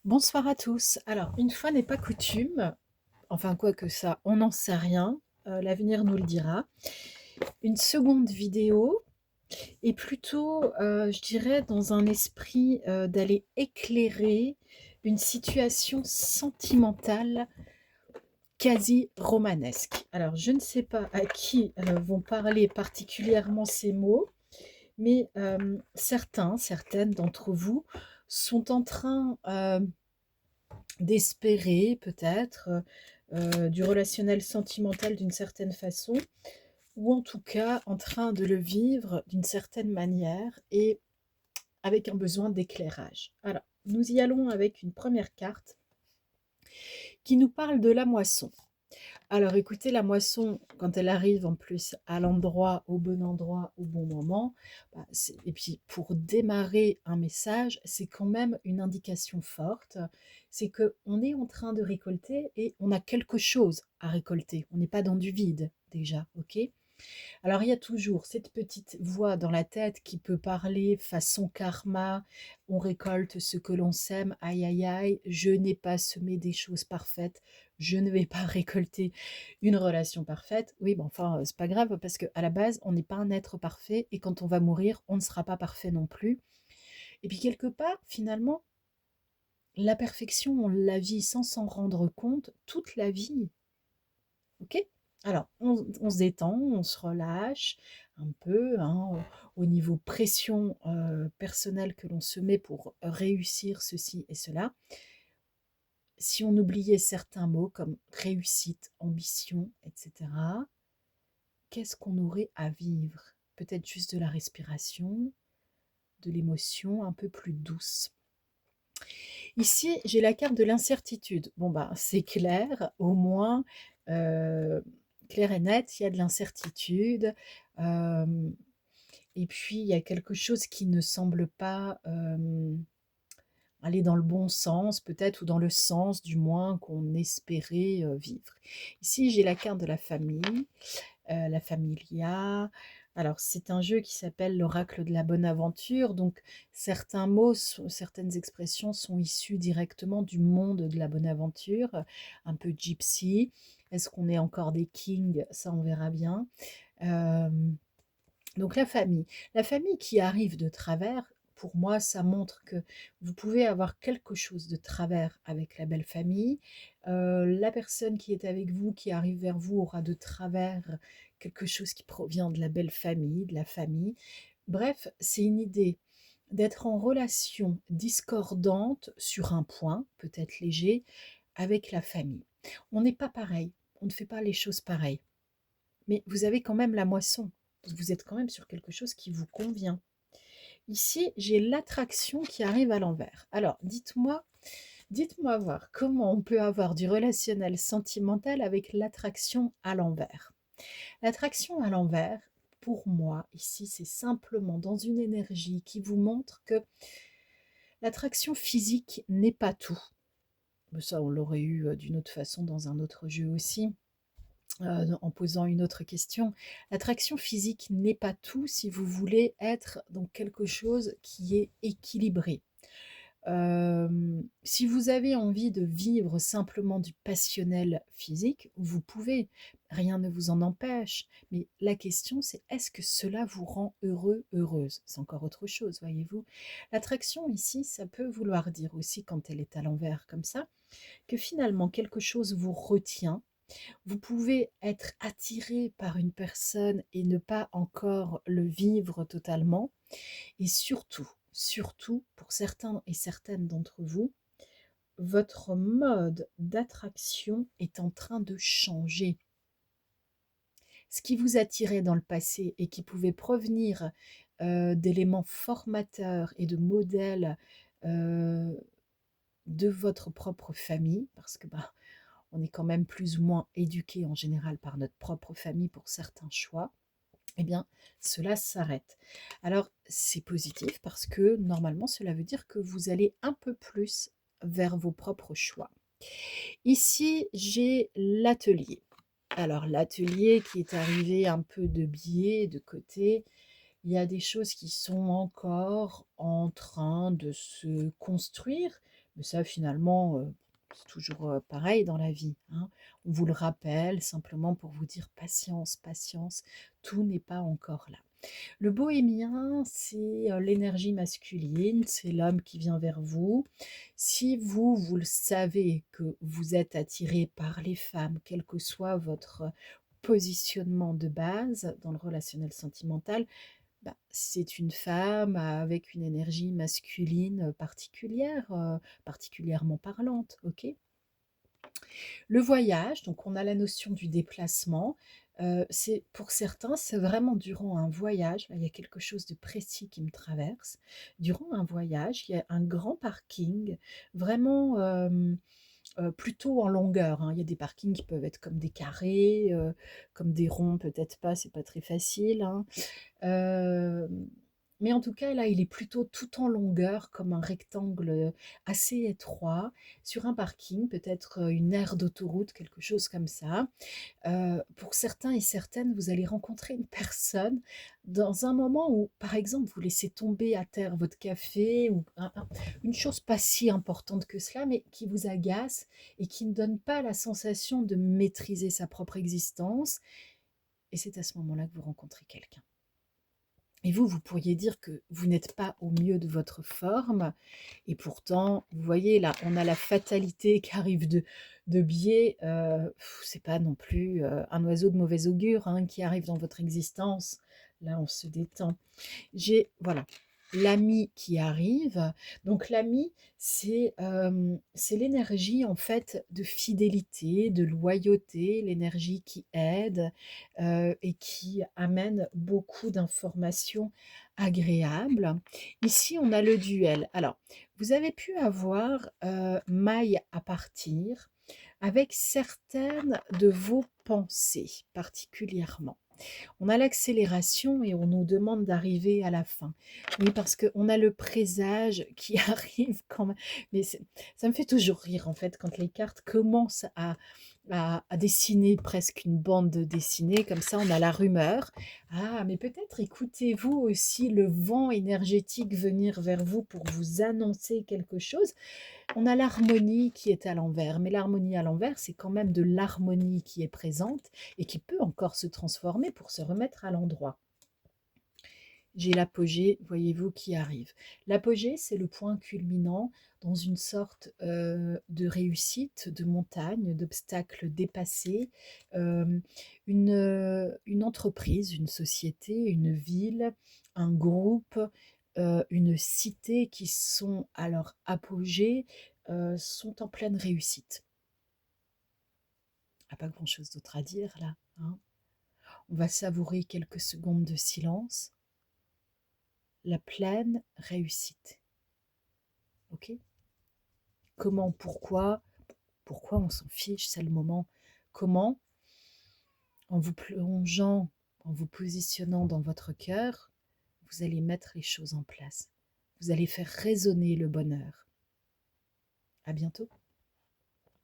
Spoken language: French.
Bonsoir à tous. Alors, une fois n'est pas coutume, enfin quoi que ça, on n'en sait rien, l'avenir nous le dira. Une seconde vidéo est plutôt, je dirais, dans un esprit d'aller éclairer une situation sentimentale quasi romanesque. Alors, je ne sais pas à qui vont parler particulièrement ces mots, mais certaines d'entre vous sont en train d'espérer peut-être du relationnel sentimental d'une certaine façon, ou en tout cas en train de le vivre d'une certaine manière et avec un besoin d'éclairage. Alors, nous y allons avec une première carte qui nous parle de la moisson. Alors écoutez, la moisson, quand elle arrive en plus à l'endroit, au bon endroit, au bon moment, bah, et puis pour démarrer un message, c'est quand même une indication forte. C'est que on est en train de récolter et on a quelque chose à récolter. On n'est pas dans du vide déjà, ok? Alors, il y a toujours cette petite voix dans la tête qui peut parler façon karma, on récolte ce que l'on sème, aïe aïe aïe, je n'ai pas semé des choses parfaites, je ne vais pas récolter une relation parfaite. Oui, bon, enfin, c'est pas grave parce qu'à la base, on n'est pas un être parfait et quand on va mourir, on ne sera pas parfait non plus. Et puis, quelque part, finalement, la perfection, on la vit sans s'en rendre compte toute la vie. Ok. Alors, on se détend, on se relâche un peu hein, au niveau pression personnelle que l'on se met pour réussir ceci et cela. Si on oubliait certains mots comme réussite, ambition, etc., qu'est-ce qu'on aurait à vivre? Peut-être juste de la respiration, de l'émotion un peu plus douce. Ici, j'ai la carte de l'incertitude. Bon, bah, c'est clair, au moins, euh, clair et net, il y a de l'incertitude. euh, et puis, il y a quelque chose qui ne semble pas aller dans le bon sens, peut-être, ou dans le sens, du moins, qu'on espérait vivre. Ici, j'ai la carte de la familia. Alors, c'est un jeu qui s'appelle l'oracle de la bonne aventure. Donc, certains mots, certaines expressions sont issues directement du monde de la bonne aventure, un peu gypsy. Est-ce qu'on est encore des kings? Ça, on verra bien. Euh, donc la famille qui arrive de travers, pour moi, ça montre que vous pouvez avoir quelque chose de travers avec la belle famille. La personne qui est avec vous, qui arrive vers vous, aura de travers quelque chose qui provient de la belle famille, de la famille. Bref, c'est une idée d'être en relation discordante sur un point, peut-être léger, avec la famille. On n'est pas pareil, on ne fait pas les choses pareilles. Mais vous avez quand même la moisson. Vous êtes quand même sur quelque chose qui vous convient. Ici, j'ai l'attraction qui arrive à l'envers. Alors, dites-moi voir comment on peut avoir du relationnel sentimental avec l'attraction à l'envers. L'attraction à l'envers, pour moi, ici, c'est simplement dans une énergie qui vous montre que l'attraction physique n'est pas tout. Mais ça, on l'aurait eu d'une autre façon dans un autre jeu aussi. En posant une autre question. L'attraction physique n'est pas tout si vous voulez être dans quelque chose qui est équilibré. Si vous avez envie de vivre simplement du passionnel physique, vous pouvez, rien ne vous en empêche. Mais la question, c'est est-ce que cela vous rend heureux, heureuse? C'est encore autre chose, voyez-vous. L'attraction ici, ça peut vouloir dire aussi, quand elle est à l'envers comme ça, que finalement quelque chose vous retient. Vous pouvez être attiré par une personne et ne pas encore le vivre totalement. Et surtout, pour certains et certaines d'entre vous, votre mode d'attraction est en train de changer. Ce qui vous attirait dans le passé et qui pouvait provenir d'éléments formateurs et de modèles euh, de votre propre famille, parce que bah, on est quand même plus ou moins éduqué en général par notre propre famille pour certains choix, eh bien, cela s'arrête. Alors, c'est positif parce que normalement, cela veut dire que vous allez un peu plus vers vos propres choix. Ici, j'ai l'atelier. Alors, l'atelier qui est arrivé un peu de biais, de côté, il y a des choses qui sont encore en train de se construire, Mais ça finalement, c'est toujours, pareil dans la vie, hein. On vous le rappelle simplement pour vous dire: «Patience, patience, tout n'est pas encore là». Le bohémien, c'est, l'énergie masculine, c'est l'homme qui vient vers vous. Si vous, vous le savez que vous êtes attiré par les femmes, quel que soit votre positionnement de base dans le relationnel sentimental, bah, c'est une femme avec une énergie masculine, particulière, particulièrement parlante, OK? Le voyage, donc on a la notion du déplacement, c'est pour certains, c'est vraiment durant un voyage, là, il y a quelque chose de précis qui me traverse. Durant un voyage, il y a un grand parking, vraiment, plutôt en longueur, hein. Il y a des parkings qui peuvent être comme des carrés, comme des ronds, peut-être pas, c'est pas très facile, hein. Hem, mais en tout cas, là, il est plutôt tout en longueur, comme un rectangle, assez étroit, sur un parking, peut-être, une aire d'autoroute, quelque chose comme ça. Pour certains et certaines, vous allez rencontrer une personne dans un moment où, par exemple, vous laissez tomber à terre votre café ou une chose pas si importante que cela, mais qui vous agace et qui ne donne pas la sensation de maîtriser sa propre existence, et c'est à ce moment-là que vous rencontrez quelqu'un. Et vous, vous pourriez dire que vous n'êtes pas au mieux de votre forme, et pourtant, vous voyez, là, on a la fatalité qui arrive de biais, c'est pas non plus, un oiseau de mauvais augure, hein, qui arrive dans votre existence. Là, on se détend. J'ai voilà, l'ami qui arrive. Donc l'ami, c'est l'énergie en fait de fidélité, de loyauté, l'énergie qui aide, et qui amène beaucoup d'informations agréables. Ici, on a le duel. Alors, vous avez pu avoir, maille à partir avec certaines de vos pensées particulièrement. On a l'accélération et on nous demande d'arriver à la fin. Oui, parce qu'on a le présage qui arrive quand même. Mais ça me fait toujours rire en fait quand les cartes commencent à dessiner presque une bande dessinée, comme ça on a la rumeur. Ah, mais peut-être écoutez-vous aussi le vent énergétique venir vers vous pour vous annoncer quelque chose. On a l'harmonie qui est à l'envers, mais l'harmonie à l'envers, c'est quand même de l'harmonie qui est présente et qui peut encore se transformer pour se remettre à l'endroit. J'ai l'apogée, voyez-vous, qui arrive. L'apogée, c'est le point culminant dans une sorte de réussite, de montagne, d'obstacles dépassés, euh, une entreprise, une société, une ville, un groupe, une cité qui sont à leur apogée, sont en pleine réussite. Ah, pas grand-chose d'autre à dire là, hein. On va savourer quelques secondes de silence. La pleine réussite. Ok? Comment, pourquoi on s'en fiche, c'est le moment. Comment, en vous plongeant, en vous positionnant dans votre cœur, vous allez mettre les choses en place. Vous allez faire résonner le bonheur. À bientôt.